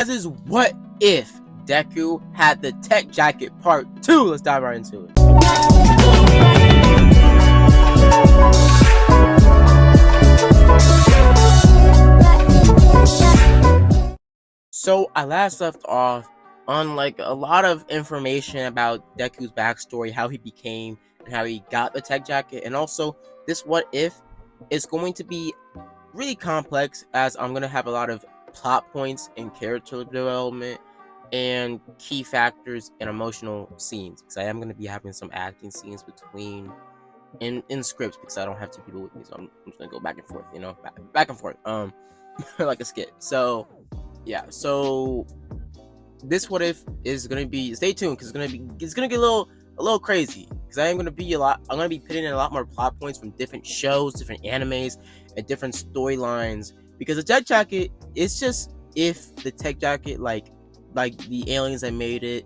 This is What If Deku Had the Tech Jacket Part 2. Let's dive right into it. So I last left off on a lot of information about Deku's backstory, how he became and how he got the tech jacket, and also this What If is going to be really complex, as I'm going to have a lot of plot points and character development and key factors and emotional scenes, because I am going to be having some acting scenes between in scripts, because I don't have two people with me, so I'm just going to go back and forth, back and forth, like a skit. So yeah, so this What If is going to be, stay tuned, because it's going to get a little crazy, because I'm going to be putting in a lot more plot points from different shows, different animes, and different storylines, because the tech jacket, it's just, if the tech jacket, like the aliens that made it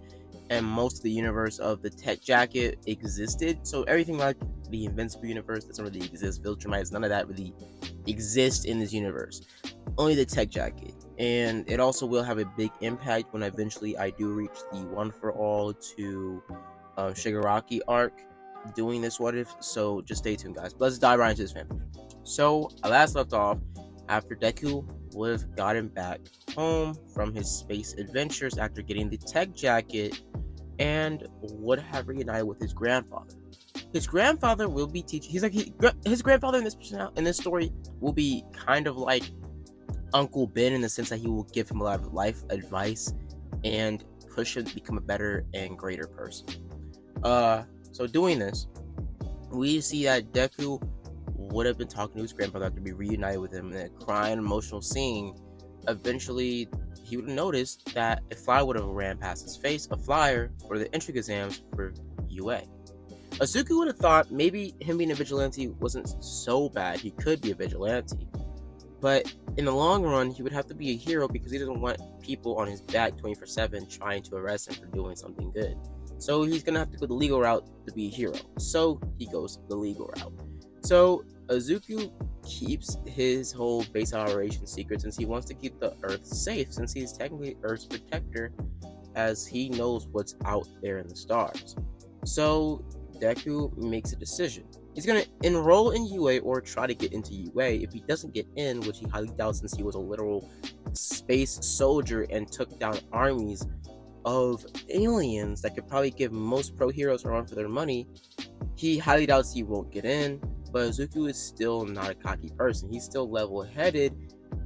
and most of the universe of the tech jacket existed, so everything like the Invincible universe doesn't really exist, Viltrumites, none of that really exists in this universe, only the tech jacket. And it also will have a big impact when eventually I do reach the One for All to Shigaraki arc doing this What If, so just stay tuned, guys. But let's dive right into this fanfic. So I last left off after Deku would have gotten back home from his space adventures after getting the tech jacket, and would have reunited with his grandfather. His grandfather will be teaching. His grandfather in this story will be kind of like Uncle Ben, in the sense that he will give him a lot of life advice and push him to become a better and greater person. So doing this, we see that Deku would have been talking to his grandfather after being reunited with him in a crying, emotional scene. Eventually, he would have noticed that a flyer would have ran past his face, a flyer for the entry exams for UA. Azuki would have thought maybe him being a vigilante wasn't so bad. He could be a vigilante, but in the long run, he would have to be a hero, because he doesn't want people on his back 24/7 trying to arrest him for doing something good. So he's gonna have to go the legal route to be a hero. So he goes the legal route. So Azuki keeps his whole base operation secret, since he wants to keep the Earth safe, since he's technically Earth's protector, as he knows what's out there in the stars. So Deku makes a decision. He's going to enroll in UA, or try to get into UA. If he doesn't get in, which he highly doubts, since he was a literal space soldier and took down armies of aliens that could probably give most pro heroes a run for their money, he highly doubts he won't get in. But Azuki is still not a cocky person. He's still level-headed,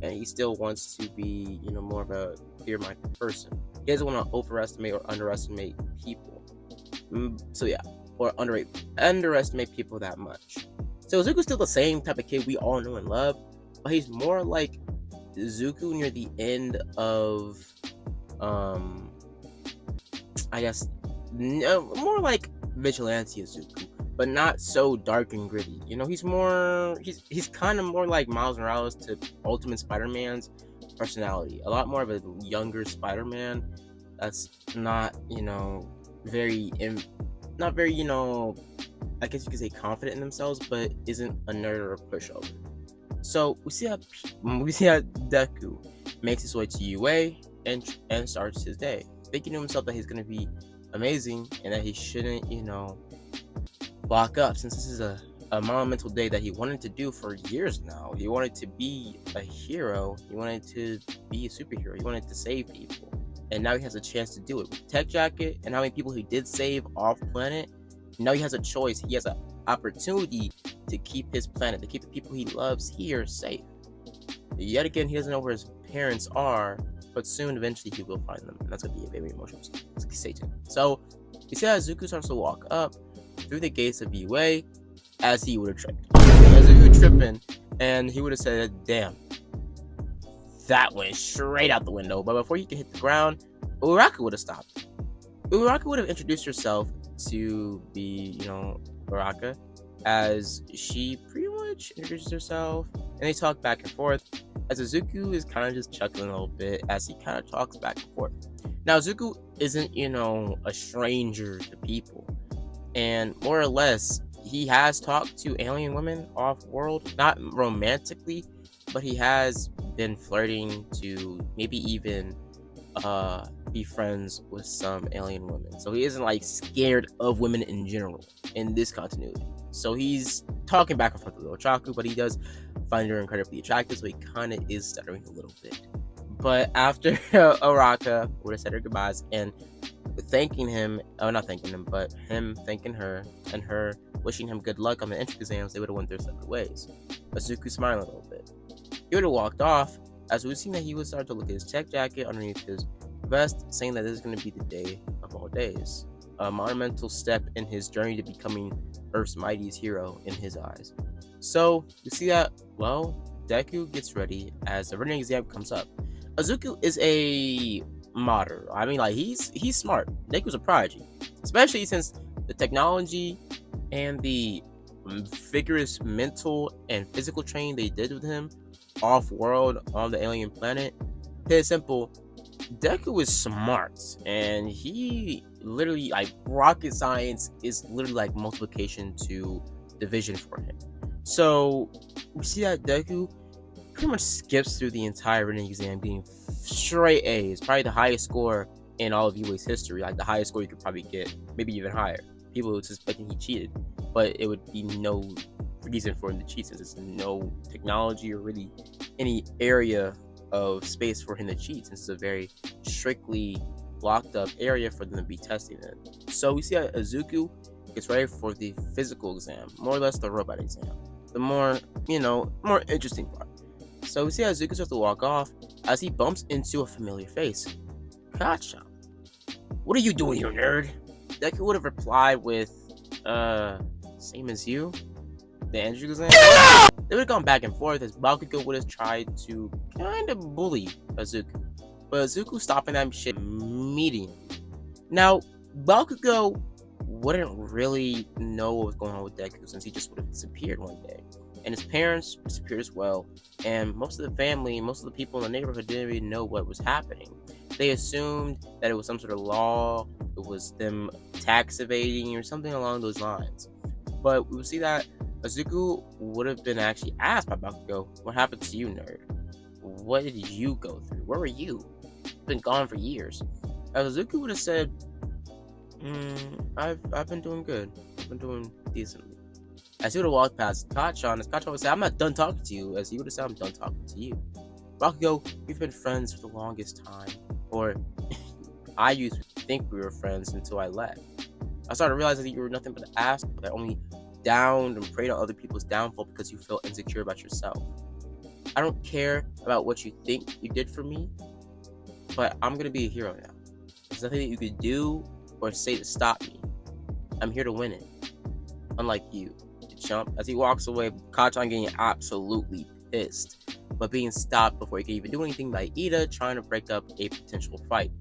and he still wants to be, more of a clear-minded person. He doesn't want to overestimate or underestimate people. So yeah, or underestimate people that much. So Zuko's still the same type of kid we all know and love, but he's more like Zuko near the end of, I guess, more like Vigilante Zuko, but not so dark and gritty. He's kind of more like Miles Morales to Ultimate Spider-Man's personality. A lot more of a younger Spider-Man that's not, very, I guess you could say confident in themselves, but isn't a nerd or a pushover. So we see how Deku makes his way to UA and starts his day, thinking to himself that he's going to be amazing and that he shouldn't, lock up, since this is a monumental day that he wanted to do for years now. He wanted to be a hero. He wanted to be a superhero. He wanted to save people. And now he has a chance to do it. With Tech Jacket and how many people he did save off planet, now he has a choice. He has an opportunity to keep his planet, to keep the people he loves here safe. Yet again, he doesn't know where his parents are, but soon, eventually, he will find them. And that's going to be a very emotional scene. Stay tuned. So, we see how Zuko starts to walk up through the gates of UA, as he would have tripped. As he would tripping, and he would have said, damn, that went straight out the window. But before he could hit the ground, Uraraka would have stopped. Uraraka would have introduced herself to be, Uraraka, as she pretty much introduces herself, and they talk back and forth, as Izuku is kind of just chuckling a little bit as he kind of talks back and forth. Now, Izuku isn't, a stranger to people, and more or less, he has talked to alien women off-world, not romantically, but he has been flirting to maybe even be friends with some alien women. So he isn't like scared of women in general in this continuity. So he's talking back and forth with Ochaku, but he does find her incredibly attractive, so he kind of is stuttering a little bit. But after Araka would have said her goodbyes and thanking him, not thanking him, but him thanking her and her wishing him good luck on the entrance exams, they would have went their separate ways. Azuku smiling a little bit. He would have walked off, as we've seen that he would start to look at his tech jacket underneath his vest, saying that this is going to be the day of all days. A monumental step in his journey to becoming Earth's mightiest hero in his eyes. So, you see that, well, Deku gets ready as the written exam comes up. Azuku is a modder. I mean, like, he's smart. Deku's a prodigy. Especially since the technology and the vigorous mental and physical training they did with him off-world on the alien planet. It's simple. Deku is smart, and he literally, like, rocket science is literally like multiplication to division for him. So we see that Deku pretty much skips through the entire written exam, getting straight A's, probably the highest score in all of UA's history, like the highest score you could probably get, maybe even higher. People would suspect he cheated, but it would be no reason for him to cheat since there's no technology or really any area of space for him to cheat, since it's a very strictly locked up area for them to be testing in. So we see that Azuku gets ready for the physical exam, more or less the robot exam, the more interesting part. So we see how Azuku starts to walk off as he bumps into a familiar face. Kacha, what are you doing here, nerd? Deku would have replied with, same as you? The Andrew exam? They would have gone back and forth as Bakugo would have tried to kind of bully Azuku. But Azuku stopping that shit immediately. Now, Bakugo wouldn't really know what was going on with Deku since he just would have disappeared one day. And his parents disappeared as well. And most of the family, most of the people in the neighborhood didn't really know what was happening. They assumed that it was some sort of law, it was them tax evading or something along those lines. But we will see that Azuku would have been actually asked by Bakugo, what happened to you, nerd? What did you go through? Where were you? You've been gone for years. As Azuku would have said, I've been doing good. I've been doing decently. As he would have walked past Kachan, as Kachan would say, I'm not done talking to you. As he would have said, I'm done talking to you. Bakugo, we've been friends for the longest time. Or, I used to think we were friends until I left. I started realizing that you were nothing but an ass that only downed and preyed on other people's downfall because you felt insecure about yourself. I don't care about what you think you did for me, but I'm gonna be a hero now. There's nothing that you could do or say to stop me. I'm here to win it. Unlike you, chump. As he walks away, Kachan getting absolutely pissed, but being stopped before he could even do anything by Ida trying to break up a potential fight.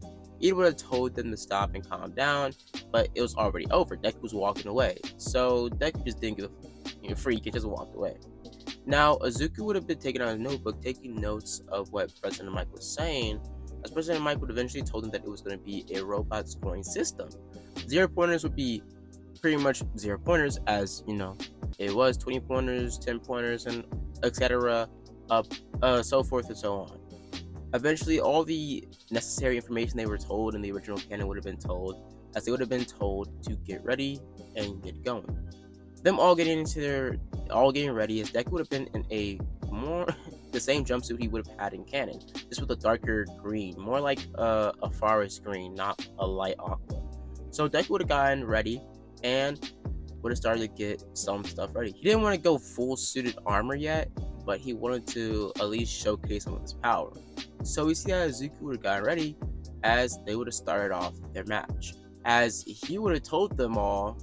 Ida would have told them to stop and calm down, but it was already over. Deku was walking away, so Deku just didn't give a freak and just walked away. Now, Azuku would have been taking out a notebook, taking notes of what President Mike was saying, as President Mike would eventually told him that it was going to be a robot scoring system. 0 pointers would be pretty much 0 pointers, as it was 20 pointers, 10 pointers, and etc. So forth and so on. Eventually, all the necessary information they were told in the original canon would have been told, as they would have been told to get ready and get going. Them all getting ready, as Deku would have been in a more the same jumpsuit he would have had in canon, just with a darker green, more like a forest green, not a light aqua. So Deku would have gotten ready and would have started to get some stuff ready. He didn't want to go full suited armor yet, but he wanted to at least showcase some of his power. So we see that Azuku would have gotten ready as they would have started off their match. As he would have told them all,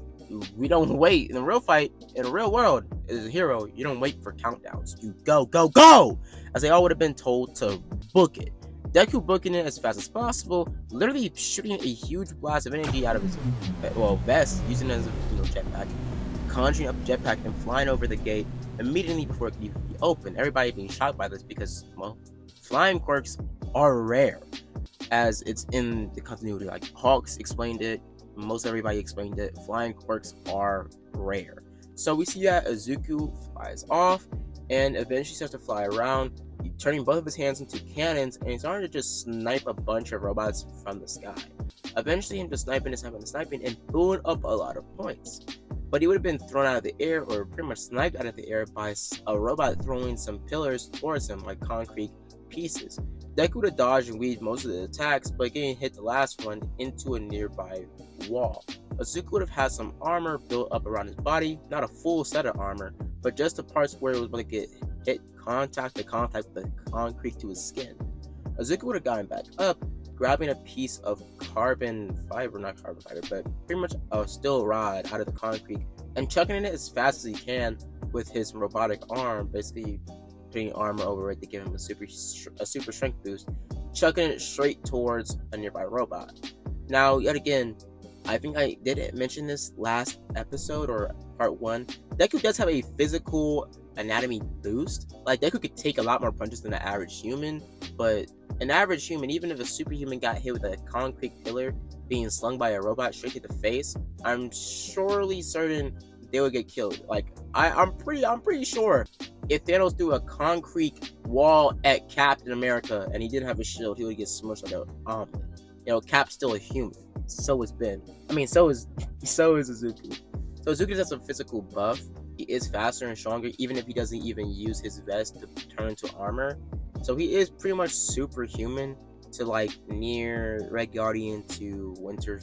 we don't wait. In a real fight, in a real world, as a hero, you don't wait for countdowns. You go, go, go! As they all would have been told to book it. Deku booking it as fast as possible, literally shooting a huge blast of energy out of his vest, using it as a jetpack, conjuring up a jetpack and flying over the gate immediately before it could even be open. Everybody being shocked by this because, flying quirks are rare, as it's in the continuity. Like Hawks explained it, most everybody explained it. Flying quirks are rare. So we see that Azuku flies off and eventually starts to fly around, turning both of his hands into cannons, and he started to just snipe a bunch of robots from the sky. Eventually, him just sniping, and blowing up a lot of points. But he would have been thrown out of the air, or pretty much sniped out of the air, by a robot throwing some pillars towards him, like concrete pieces. Deku would have dodged and weaved most of the attacks, but getting hit the last one into a nearby wall. Azuka would have had some armor built up around his body, not a full set of armor, but just the parts where it was going to get hit contact with the concrete to his skin. Azuka would have gotten back up, grabbing a piece of not carbon fiber, but pretty much a steel rod out of the concrete and chucking it as fast as he can with his robotic arm, basically putting armor over it to give him a super strength boost, chucking it straight towards a nearby robot. Now, yet again, I think I didn't mention this last episode or part 1. Deku does have a physical anatomy boost. Like, Deku could take a lot more punches than an average human, but an average human, even if a superhuman got hit with a concrete pillar being slung by a robot straight to the face, I'm surely certain they would get killed. Like, I'm pretty sure if Thanos threw a concrete wall at Captain America and he didn't have a shield, he would get smushed like an omelet. You know, Cap's still a human. So is Ben. So is Azuki. So Azuki has a physical buff. He is faster and stronger, even if he doesn't even use his vest to turn into armor. So he is pretty much superhuman to like near Red Guardian to Winter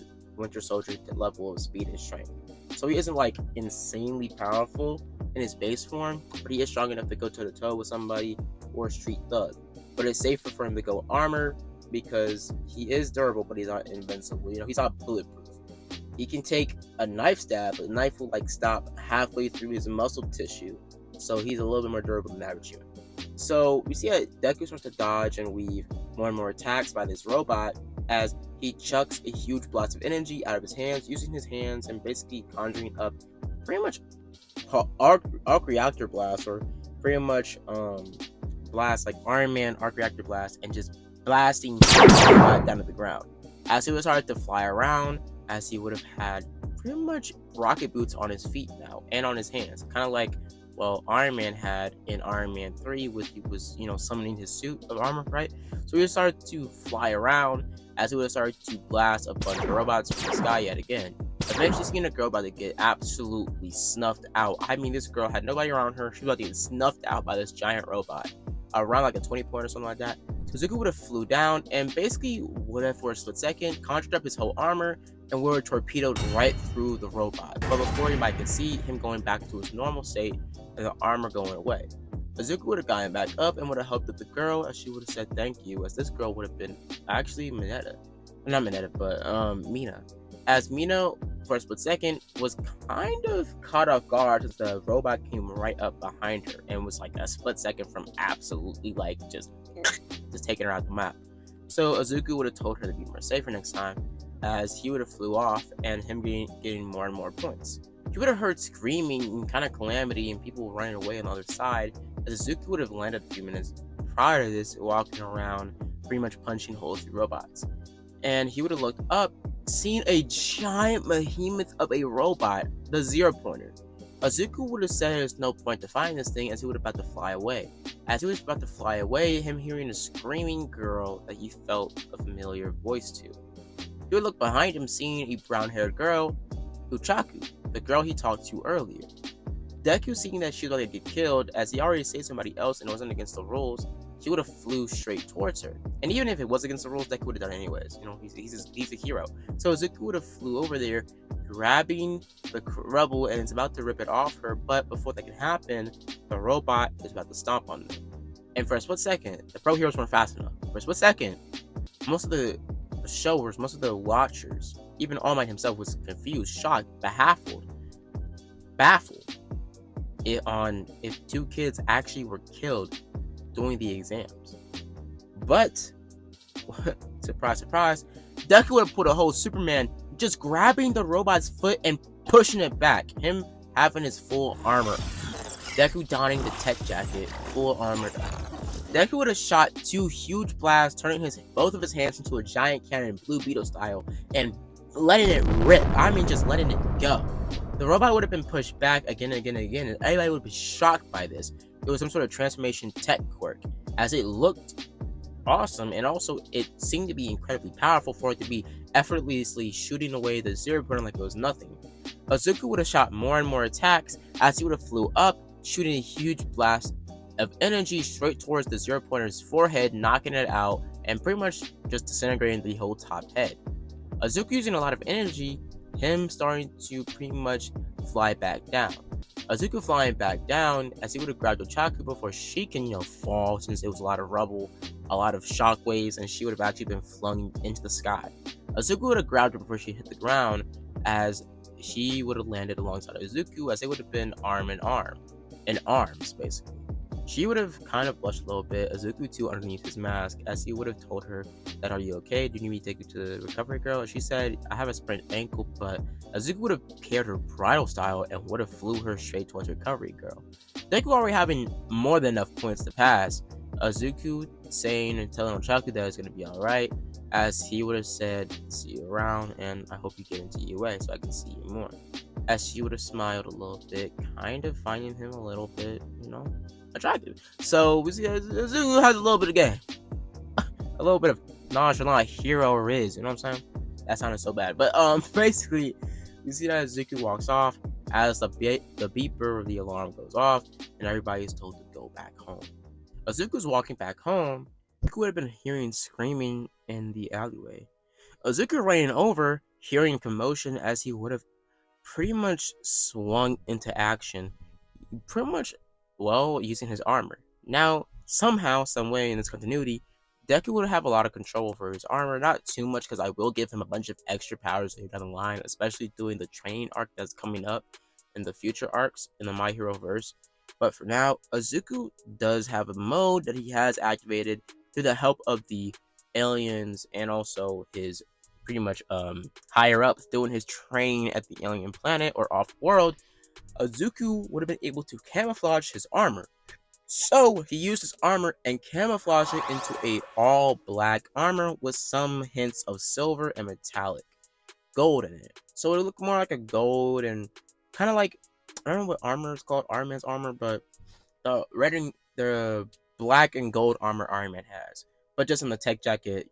Soldier level of speed and strength. So he isn't like insanely powerful in his base form, but he is strong enough to go toe to toe with somebody or a street thug. But it's safer for him to go armor because he is durable, but he's not invincible. You know, he's not bulletproof. He can take a knife stab, but the knife will like stop halfway through his muscle tissue. So he's a little bit more durable than average human. So we see that Deku starts to dodge and weave more and more attacks by this robot as he chucks a huge blast of energy out of his hands, using his hands and basically conjuring up pretty much arc reactor blast, or pretty much blast like Iron Man arc reactor blast, and just blasting the robot down to the ground. As he would start to fly around, as he would have had pretty much rocket boots on his feet now and on his hands, kind of like Iron Man had in Iron Man 3 when he was, summoning his suit of armor, right? So he started to fly around as he would start to blast a bunch of robots from the sky yet again. Eventually seeing a girl about to get absolutely snuffed out. I mean, this girl had nobody around her. She was about to get snuffed out by this giant robot around like a 20 point or something like that. So Zuko would have flew down and basically would have for a split second conjured up his whole armor and would have torpedoed right through the robot. But before anybody could see him going back to his normal state and the armor going away, Azuka would have gotten back up and would have helped with the girl, as she would have said thank you, as this girl would have been actually Mina. As Mina, for a split second, was kind of caught off guard as the robot came right up behind her and was like a split second from absolutely like just taking her out the map. So Azuka would have told her to be more safer next time, as he would have flew off and him getting more and more points. He would have heard screaming and kind of calamity and people running away on the other side, as Azuka would have landed a few minutes prior to this, walking around pretty much punching holes through robots. And he would have looked up, seen a giant behemoth of a robot, the Zero Pointer. Azuka would have said there's no point to find this thing, as he would have about to fly away. As he was about to fly away, him hearing a screaming girl that he felt a familiar voice to. He would look behind him, seeing a brown-haired girl, Uchaku, the girl he talked to earlier. Deku, seeing that she was about to get killed, as he already saved somebody else and it wasn't against the rules, he would have flew straight towards her. And even if it was against the rules, Deku would have done it anyways. He's a hero. So Zuko would have flew over there, grabbing the rubble, and it's about to rip it off her. But before that can happen, the robot is about to stomp on them. And for a split second, the pro heroes weren't fast enough. For a split second, most of the showers, most of the watchers, even All Might himself was confused, shocked, baffled if two kids actually were killed doing the exams. But surprise, surprise, Deku would have put a whole Superman just grabbing the robot's foot and pushing it back, him having his full armor, Deku donning the tech jacket, full armored up. Deku would have shot two huge blasts, turning both of his hands into a giant cannon, Blue Beetle style, and letting it rip. I mean, just letting it go. The robot would have been pushed back again and again and again, and everybody would be shocked by this. It was some sort of transformation tech quirk. as it looked awesome, and also it seemed to be incredibly powerful for it to be effortlessly shooting away the zero point like it was nothing. Azuku would have shot more and more attacks as he would have flew up, shooting a huge blast of energy straight towards the zero pointer's forehead, knocking it out and pretty much just disintegrating the whole top head. Azuki using a lot of energy, him starting to pretty much fly back down. Azuki flying back down as he would have grabbed Ochaku before she can, fall, since it was a lot of rubble, a lot of shockwaves, and she would have actually been flown into the sky. Azuki would have grabbed her before she hit the ground, as she would have landed alongside Azuku, as they would have been arm in arm, in arms basically. She would have kind of blushed a little bit, Azuku too underneath his mask, as he would have told her that, "Are you okay? Do you need me to take you to the recovery girl?" And she said, "I have a sprained ankle," but Azuku would have carried her bridal style and would have flew her straight towards recovery girl. Deku already having more than enough points to pass, Azuku saying and telling Ochaku that it's going to be alright, as he would have said, "See you around, and I hope you get into UA so I can see you more." As she would have smiled a little bit, kind of finding him a little bit, attractive. So we see Azuku has a little bit of game, a little bit of nonchalant hero riz. You know what I'm saying? That sounded so bad, but basically, we see that Azuku walks off as the beeper of the alarm goes off, and everybody is told to go back home. Azuku's walking back home. Azuku would have been hearing screaming in the alleyway. Azuku ran over, hearing commotion, as he would have pretty much swung into action, pretty much, using his armor. Now, somehow, some way in this continuity, Deku would have a lot of control over his armor. Not too much, because I will give him a bunch of extra powers later down the line, especially doing the training arc that's coming up in the future arcs in the My Hero verse. But for now, Azuku does have a mode that he has activated through the help of the aliens and also his pretty much higher up doing his training at the alien planet or off world. Azuku would have been able to camouflage his armor. So he used his armor and camouflaged it into a all black armor with some hints of silver and metallic gold in it. So it looked more like a gold and kind of like, I don't know what armor is called, Iron Man's armor, but the black and gold armor Iron Man has, but just in the tech jacket,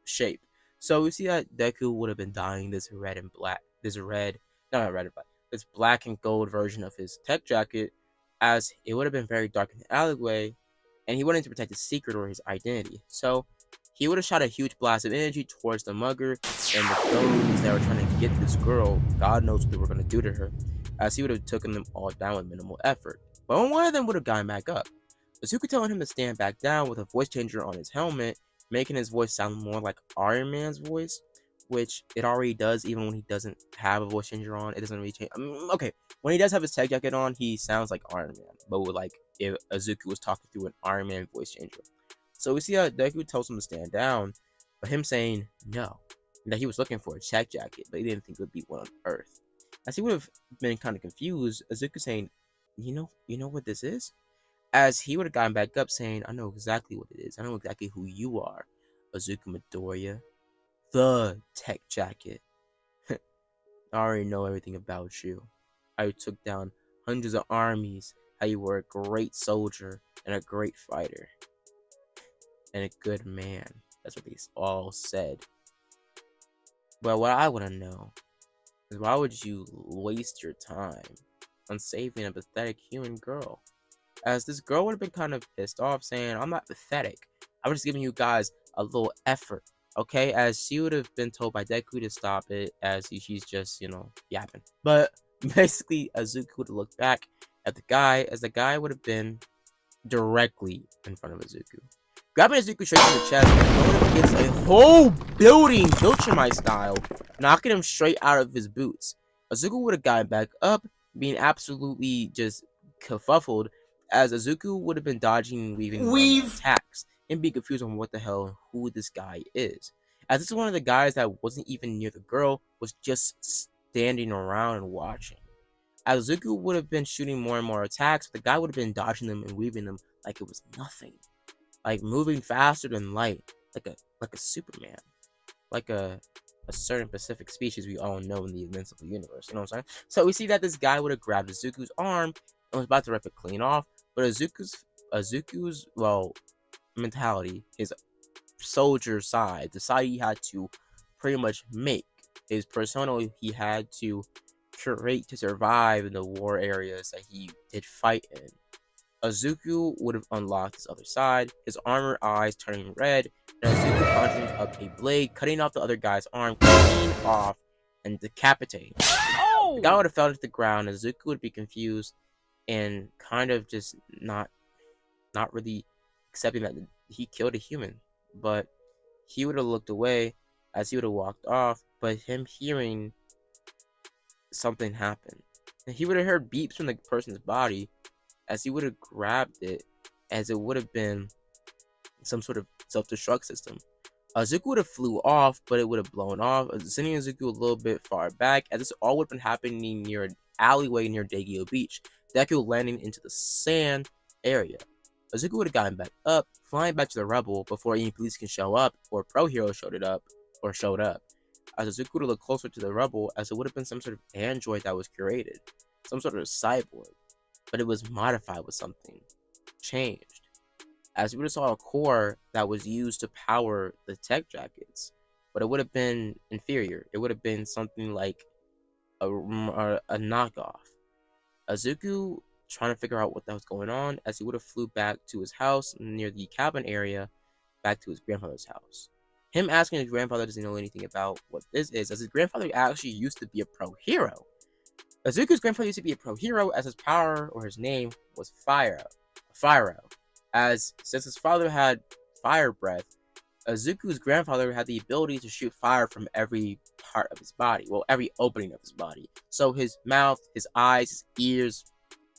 shape. So we see that Deku would have been dyeing this red and black, not red and black, this black and gold version of his tech jacket, as it would have been very dark in the alleyway, and he wanted to protect his secret or his identity. So he would have shot a huge blast of energy towards the mugger and the goons that were trying to get this girl. God knows what they were going to do to her, as he would have taken them all down with minimal effort. But one of them would have gotten back up. Azuka telling him to stand back down with a voice changer on his helmet, making his voice sound more like Iron Man's voice, which it already does even when he doesn't have a voice changer on. It doesn't really change. Okay, when he does have his tech jacket on, he sounds like Iron Man, but with like if Azuka was talking through an Iron Man voice changer. So we see how Deku tells him to stand down, but him saying no, and that he was looking for a tech jacket, but he didn't think it would be one on Earth. As he would have been kind of confused, Azuka saying, you know what this is? As he would have gotten back up saying, "I know exactly what it is. I know exactly who you are, Azuka Midoriya, the tech jacket. I already know everything about you. How you took down hundreds of armies, how you were a great soldier and a great fighter, and a good man." That's what they all said. But what I want to know is, why would you waste your time on saving a pathetic human girl? As this girl would have been kind of pissed off, saying, "I'm not pathetic. I was just giving you guys a little effort." Okay, as she would have been told by Deku to stop it, as she's just, yapping. But basically, Azuki would have looked back at the guy, as the guy would have been directly in front of Azuku. Grabbing Azuku straight to the chest and throwing him against a whole building, Viltrumite style, knocking him straight out of his boots. Azuku would have gotten back up, being absolutely just kerfuffled, as Azuku would have been dodging and weaving attacks and be confused on what the hell who this guy is. As this is one of the guys that wasn't even near the girl, was just standing around and watching. As Azuku would have been shooting more and more attacks, but the guy would have been dodging them and weaving them like it was nothing. Like moving faster than light, like a Superman, like a certain Pacific species we all know in the Invincible universe. You know what I'm saying? So we see that this guy would have grabbed Azuku's arm and was about to rip it clean off, but Azuku's mentality, his soldier side, the side he had to pretty much make, his persona he had to curate to survive in the war areas that he did fight in. Azuku would have unlocked his other side, his armor eyes turning red, and Azuku conjuring up a blade, cutting off the other guy's arm clean off and decapitating him. The guy would have fell to the ground, and Azuku would be confused and kind of just not really accepting that he killed a human. But he would have looked away as he would have walked off, but him hearing something happen. And he would have heard beeps from the person's body as he would have grabbed it, as it would have been some sort of self-destruct system. Azuku would have flew off, but it would have blown off, sending Azuku a little bit far back, as this all would have been happening near an alleyway near Daigyo Beach. Deku landing into the sand area. Azuku would have gotten back up, flying back to the rubble before any police can show up or pro hero showed up. As Azuku would have looked closer to the rubble, as it would have been some sort of android that was curated, some sort of cyborg, but it was modified with something, changed. As we would have saw a core that was used to power the tech jackets, but it would have been inferior. It would have been something like a knockoff. Azuku trying to figure out what that was going on, as he would have flew back to his house near the cabin area, back to his grandfather's house. Him asking his grandfather doesn't know anything about what this is, as his grandfather actually used to be a pro hero. Azuku's grandfather used to be a pro hero, as his power or his name was Fyro. As since his father had fire breath, Azuku's grandfather had the ability to shoot fire from every part of his body, well, every opening of his body. So his mouth, his eyes, his ears,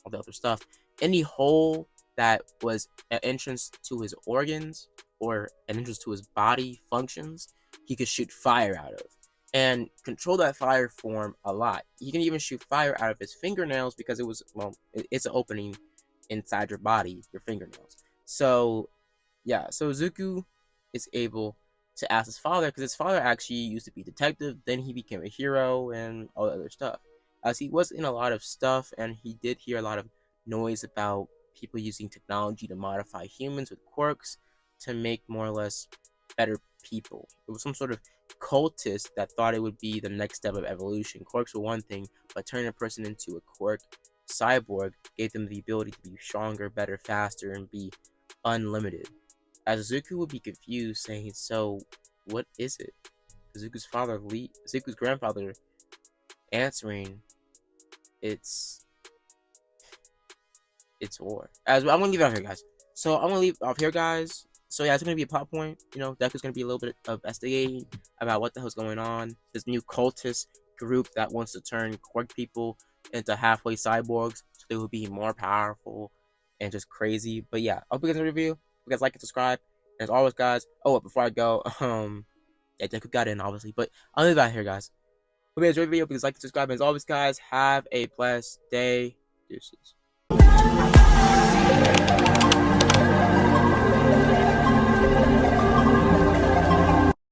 all the other stuff, any hole that was an entrance to his organs or an entrance to his body functions, he could shoot fire out of and control that fire form a lot. He can even shoot fire out of his fingernails because it's an opening inside your body, your fingernails. So yeah, so Azuku is able to ask his father, because his father actually used to be a detective, then he became a hero and all that other stuff. As he was in a lot of stuff, and he did hear a lot of noise about people using technology to modify humans with quirks to make more or less better people. It was some sort of cultist that thought it would be the next step of evolution. Quirks were one thing, but turning a person into a quirk cyborg gave them the ability to be stronger, better, faster, and be unlimited. As Azuku would be confused, saying, "So, what is it?" Azuku's grandfather answering, "It's war." As I'm gonna leave it off here, guys. So yeah, it's gonna be a plot point. Deku's gonna be a little bit of investigating about what the hell's going on. This new cultist group that wants to turn quirk people into halfway cyborgs, so they will be more powerful and just crazy. But yeah, I hope you guys enjoyed the review. If you guys like and subscribe. And as always, guys. Oh, before I go, yeah, Deku got in obviously, but I'll leave that here, guys. Hope you enjoyed the video. Please like and subscribe. And as always, guys, have a blessed day. Deuces.